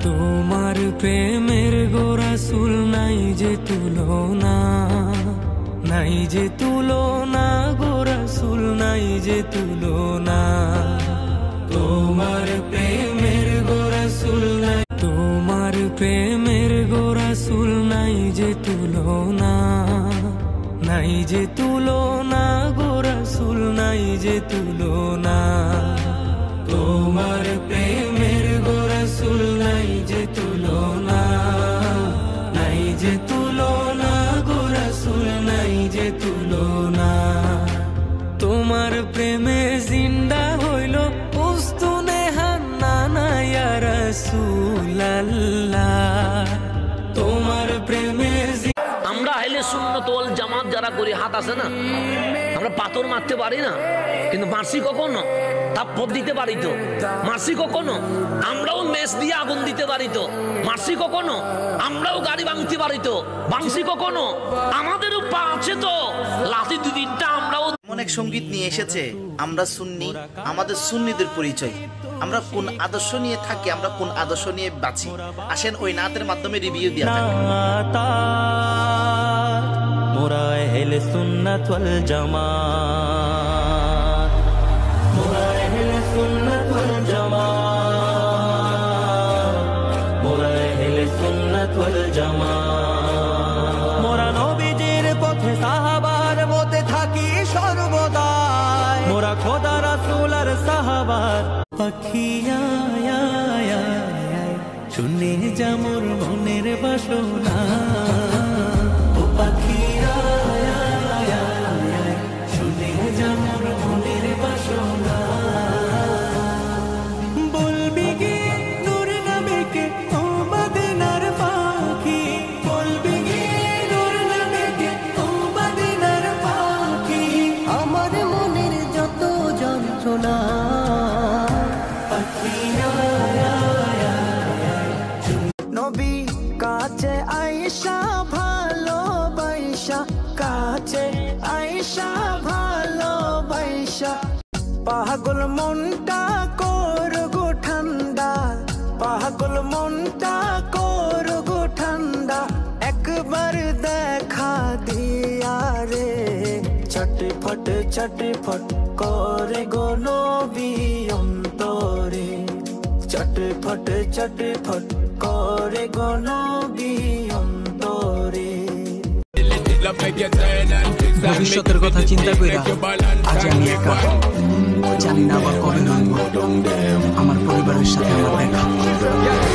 তোমার প্রেমের গোরাসুল নাই যে তুলনা, নাই যে তুলনা গোরাসুল নাই যে তুলনা। তোমার প্রেমের গোরাসুল নাই, তোমার প্রেমের গোরাসুল নাই যে তুলনা, নাই যে তুলনা গোরাসুল নাই যে তুলনা। তোমার প্রেমের গোরাসুল নাই যে তুলনা, নাই যে তুলনা গোরাসুল নাই যে তুলনা। তোমার প্রেমে জিন্দা হইল উস্তুনে হান্নানা ইয়া রাসূলুল্লাহ। তোমার প্রেমে আমরা আহলে সুন্নাত ওয়াল জামাত যারা করি, হাত আছে না, আমরা পাথর মারতে পারি না, কিন্তু মারছি কখনো থাপ্পড় দিতে পারি তো, মারছি কখনো আমরাও মেস দিয়ে আগুন দিতে পারি তো, মারছি কখনো আমরাও গাড়ি ভাঙতে পারি তো, ভাঙছি কখনো আমাদেরও পা আছে তো, লাঠি দুই তিনটা আমরাও। অনেক সঙ্গীত নিয়ে এসেছে আমরা সুন্নি, আমাদের সুন্নিদের পরিচয়, আমরা কোন আদর্শ নিয়ে থাকি, আমরা কোন আদর্শ নিয়ে বাঁচি। আসেন ওই নাতের মাধ্যমে রিভিউ দিয়ে থাকি। মোরা আহলে সুন্নাত ওয়াল জামাত, মোরা আহলে সুন্নাত ওয়াল জামাত, মোরা আহলে সুন্নাত ওয়াল জামাত। মোরা নবীজির পথে সাহাবার মতে থাকি সর্বদাই, মোরা খোদা রাসূল আর সাহাবার পাখিয়া শুনে যা মোর মনের বাসনা। ও পাখিয়া শুনে যা মোর মনের বাসনা। বলবি কি নূর নবীকে ও মদিনার পাখি, বলবি কি নূর নবীকে ও মদিনার পাখি। আমার মনের যত যন্ত্রণা নবী কাছে আয়েশা ভালোবাসা, কাছে আয়েশা ভালোবাসা। পাগল মনটা কর গো ঠান্ডা, পাগল মনটা কর গো ঠান্ডা। একবার দেখা দিয়া রে ছটফট ছটফট করে গো নবী অন্তরে, ছটফট ছটফট করে গো নবী অন্তরে। ভবিষ্যতের কথা চিন্তা কইরা আজ আমি একা, জানি না আবার কবে হইব আমার পরিবারের সাথে আমার দেখা।